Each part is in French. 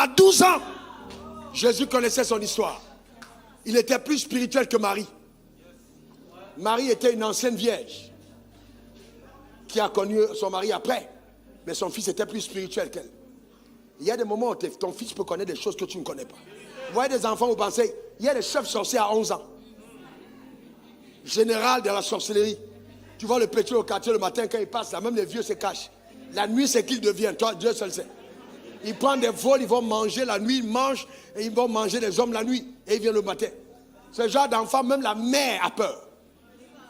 À 12 ans, Jésus connaissait son histoire. Il était plus spirituel que Marie. Marie était une ancienne vierge qui a connu son mari après. Mais son fils était plus spirituel qu'elle. Il y a des moments où ton fils peut connaître des choses que tu ne connais pas. Vous voyez des enfants, vous pensez, il y a des chefs sorciers à 11 ans. Général de la sorcellerie. Tu vois le petit au quartier le matin, quand il passe là, même les vieux se cachent. La nuit, c'est qu'il devient. Toi, Dieu seul sait. Ils prennent des vols, ils vont manger la nuit, ils mangent et ils vont manger des hommes la nuit. Et ils viennent le matin. Ce genre d'enfant, même la mère a peur.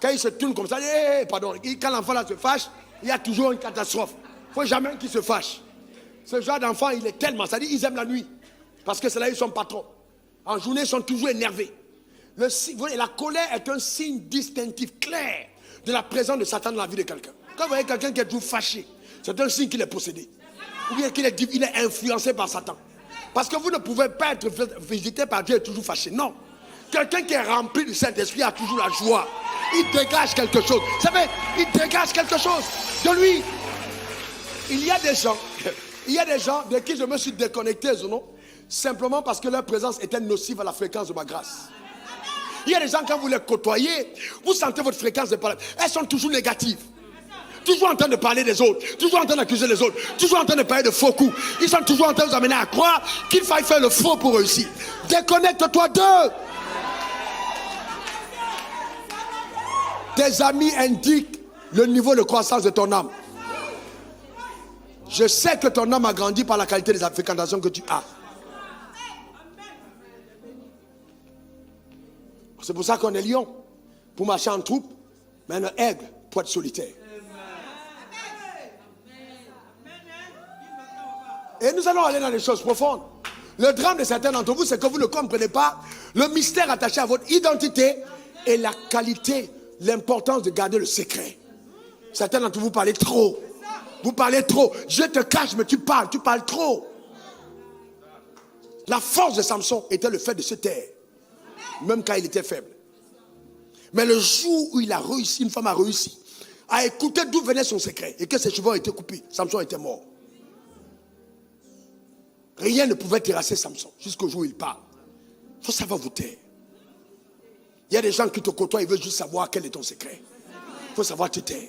Quand il se tourne comme ça, pardon, quand l'enfant là se fâche, il y a toujours une catastrophe. Il ne faut jamais qu'il se fâche. Ce genre d'enfant, il est tellement, ça dit, ils aiment la nuit. Parce que c'est là où ils sont patrons. En journée, ils sont toujours énervés. La colère est un signe distinctif clair de la présence de Satan dans la vie de quelqu'un. Quand vous voyez quelqu'un qui est toujours fâché, c'est un signe qu'il est possédé. Ou bien qu'il est influencé par Satan. Parce que vous ne pouvez pas être visité par Dieu et toujours fâché. Non. Quelqu'un qui est rempli du Saint-Esprit a toujours la joie. Il dégage quelque chose. Vous savez, il dégage quelque chose de lui. Il y a des gens de qui je me suis déconnecté, non, simplement parce que leur présence était nocive à la fréquence de ma grâce. Il y a des gens, quand vous les côtoyez, vous sentez votre fréquence de parole. Elles sont toujours négatives. Toujours en train de parler des autres. Toujours en train d'accuser les autres. Toujours en train de parler de faux coups. Ils sont toujours en train de vous amener à croire qu'il faille faire le faux pour réussir. Déconnecte-toi d'eux. Tes amis indiquent le niveau de croissance de ton âme. Je sais que ton âme a grandi par la qualité des fréquentations que tu as. C'est pour ça qu'on est lion. Pour marcher en troupe. Mais un aigle pour être solitaire. Et nous allons aller dans les choses profondes. Le drame de certains d'entre vous, c'est que vous ne comprenez pas le mystère attaché à votre identité et la qualité, l'importance de garder le secret. Certains d'entre vous parlez trop. Vous parlez trop. Je te cache, mais tu parles trop. La force de Samson était le fait de se taire. Même quand il était faible. Mais le jour où il a réussi, une femme a réussi à écouter d'où venait son secret et que ses cheveux ont été coupés, Samson était mort. Rien ne pouvait terrasser Samson jusqu'au jour où il parle. Il faut savoir vous taire. Il y a des gens qui te côtoient, ils veulent juste savoir quel est ton secret. Il faut savoir te taire.